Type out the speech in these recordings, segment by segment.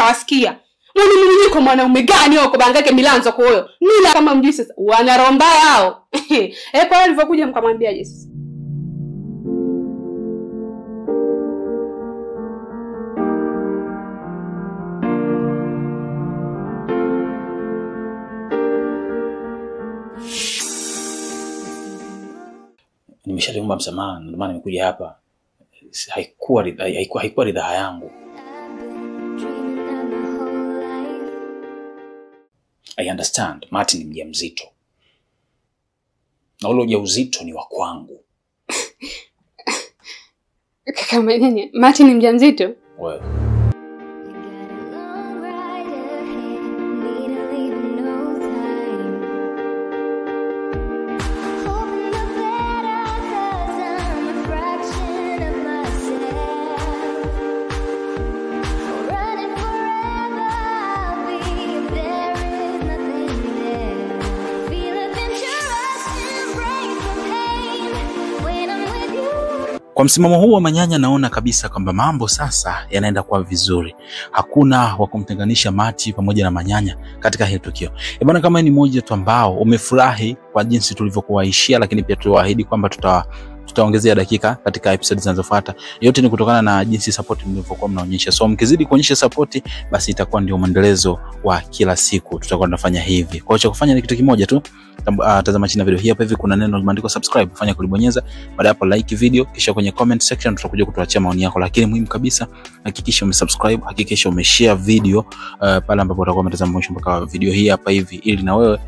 nikawasikia. Mimi kwa mwanaume gani huko bangake milanzo kwa huyo? Mimi kama mjui sasa wanaromba hao. Kwa alivyokuja mkamwambia Yesu. Nimeshaliomba msamaha, ndio maana nimekuja hapa. Haikuwa ridhaa yangu. I understand, Martin ni mjamzito. Na ule ujauzito ni wa kwangu. Kama nini? Martin ni mjamzito? Wewe. Kwa msimamo huu wa Manyanya naona kabisa kwamba mambo sasa yanaenda kwa vizuri. Hakuna wa kumtenganisha Mati pamoja na Manyanya katika hili tukio. Bwana, kama ni mmoja tu ambao umefurahi kwa jinsi tulivyokuwaishia, lakini pia tuliwaahidi kwamba tutaongezea dakika katika episode zinazofuata. Yote ni kutokana na jinsi support mlivyokuwa mnaonyesha. So mkizidi kuonyesha support, basi itakuwa ndio muendelezo wa kila siku. Tutakuwa tunafanya hivi. Kwa hiyo kufanya ni kitu kimoja tu. Tazama chini ya video hii hapa hivi kuna neno limeandikwa subscribe, fanya kulibonyeza. Baada hapo like video, kisha kwenye comment section tutakuja kutuachia maoni yako, lakini muhimu kabisa hakikisha umesubscribe, hakikisha umeshare video pale ambapo utakuwa umetazama mwisho mpaka video hii hapa hivi, ili na wewe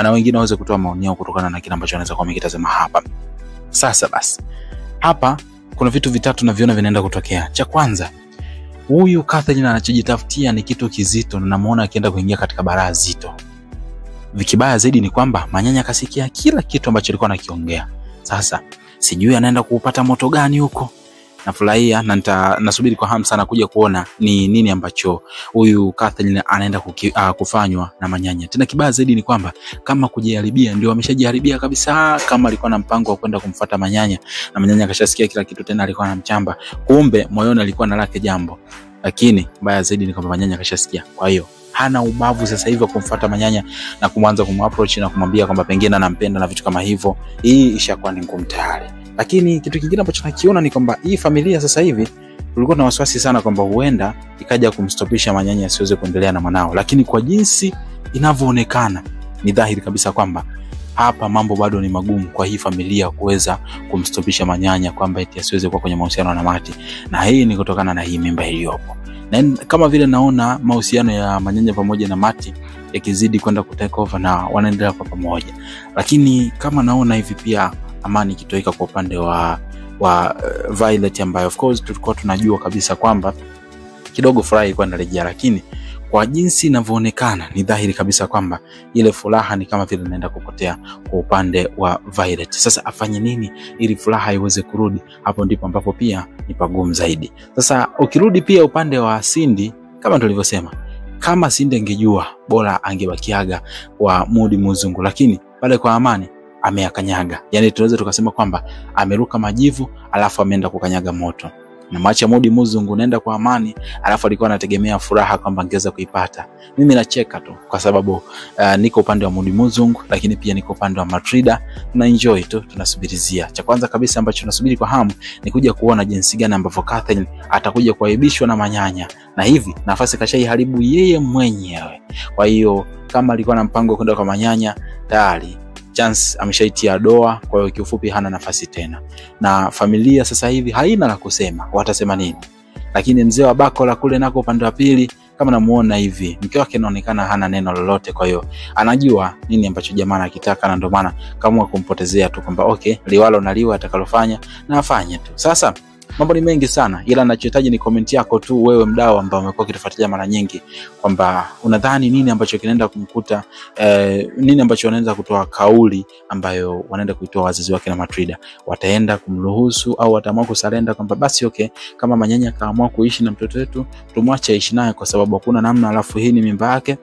na wengine waweze kutoa maoni yao kutokana na kile ambacho wanaweza kuwa wamekitazama hapa. Sasa basi, hapa kuna vitu vitatu na viona vinaenda kutokea. Cha kwanza, huyu Catherine anachojitafutia ni kitu kizito na namuona akienda kuingia katika balaa zito. Vikibaya zaidi ni kwamba Manyanya kasikia kila kitu ambacho alikuwa anakiongea. Sasa sijui anaenda kupata moto gani huko. Nafurahia na nasubiri kwa hamu sana kuja kuona ni nini ambacho huyu Catherine anaenda kufanywa na Manyanya. Tena kibaya zaidi ni kwamba kama kujiharibia ndio ameshajiharibia kabisa. Kama alikuwa na mpango wa kwenda kumfuata Manyanya na Manyanya kashasikia kila kitu, tena alikuwa anamchamba, kumbe moyoni alikuwa na lake jambo. Lakini mbaya zaidi ni kwamba Manyanya kashasikia. Kwa hiyo hana ubavu sasa hivi kumfuata Manyanya na kumwanza kumapproach na kumwambia kwamba pengine anampenda na vitu kama hivyo. Hii ishakuwa ni ngumu tayari. Lakini kitu kingine ambacho nakiona ni kwamba hii familia sasa hivi tulikuwa na wasiwasi sana kwamba huenda ikaja kumstopisha Manyanya asiweze kuendelea na mwanao, lakini kwa jinsi inavyoonekana ni dhahiri kabisa kwamba hapa mambo bado ni magumu kwa hii familia kuweza kumstopisha Manyanya kwamba eti asiweze kuwa kwenye mahusiano na Mati, na hii ni kutokana na hii mimba iliyopo. Na kama vile naona mahusiano ya Manyanya pamoja na Mati yakizidi kwenda kutake over na wanaendelea kwa pamoja, lakini kama naona hivi pia amani kitoweka kwa upande wa Violet, ambayo of course tulikuwa tunajua kabisa kwamba kidogo furaha ilikuwa inarejea, lakini kwa jinsi inavyoonekana ni dhahiri kabisa kwamba ile furaha ni kama vile inaenda kupotea kwa upande wa Violet. Sasa afanye nini ili furaha iweze kurudi? Hapo ndipo ambapo pia ni pagumu zaidi. Sasa ukirudi pia upande wa Cindy, kama tulivyosema, kama Cindy angejua bora angebakiaga kwa Mudi Muzungu, lakini pale kwa Amani ameyakanyaga. Yani tunaweza tukasema kwamba ameruka majivu alafu ameenda kukanyaga moto. Na macha Mudi Muzungu naenda kwa Amani, alafu alikuwa anategemea furaha kwamba angeweza kuipata. Mimi nacheka tu kwa sababu niko upande wa Mudi Muzungu, lakini pia niko upande wa Matrida. Tuna enjoy tu, tunasubirizia. Cha kwanza kabisa ambacho tunasubiri kwa hamu ni kuja kuona jinsi gani ambavyo Catherine atakuja kuaibishwa na Manyanya, na hivi nafasi kashaiharibu yeye mwenyewe. Kwa hiyo kama alikuwa na mpango kwenda kwa Manyanya, tayari chance ameshaitia doa. Kwa hiyo kiufupi hana nafasi tena, na familia sasa hivi haina la kusema, watasema nini? Lakini mzee wa Bakola kule nako upande wa pili, kama namuona hivi, mke wake anaonekana hana neno lolote. Kwa hiyo anajua nini ambacho jamaa anakitaka, na ndio maana kama kumpotezea tu kwamba okay, liwalo na liwa atakalofanya na afanye tu. Sasa mambo ni mengi sana, ila ninachohitaji ni comment yako tu wewe mdau ambao umekuwa ukitufuatilia mara nyingi, kwamba unadhani nini ambacho kinaenda kumkuta, nini ambacho wanaanza kutoa kauli ambayo wanaenda kuitoa wazazi wake na Matrida. Wataenda kumruhusu au wataamua kusalenda kwamba basi okay, kama Manyanya kaamua kuishi na mtoto wetu tumwache aishi naye kwa sababu hakuna namna, alafu hii ni mimba yake.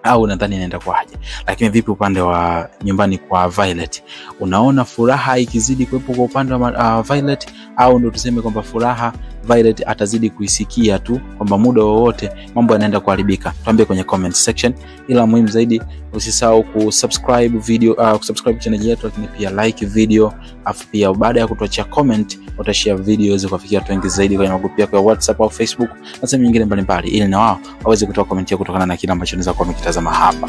au nadhani inaenda kwaje? Lakini vipi upande wa nyumbani kwa Violet? Unaona furaha ikizidi kuwepo kwa upande wa Violet, au ndio tuseme kwamba furaha Violet atazidi kuisikia tu kwamba muda wowote mambo yanaenda kuharibika? Tuambie kwenye comment section. Ila muhimu zaidi, usisahau kusubscribe kusubscribe channel yetu, lakini pia like video, afu pia baada ya kutuachia comment utashare video iweze kufikia watu wengi zaidi kwenye magrupu yako ya WhatsApp au Facebook na sehemu nyingine mbalimbali, ili na wao waweze kutoa comment yao kutokana na kile ambacho unaweza kuwa umekitazama hapa.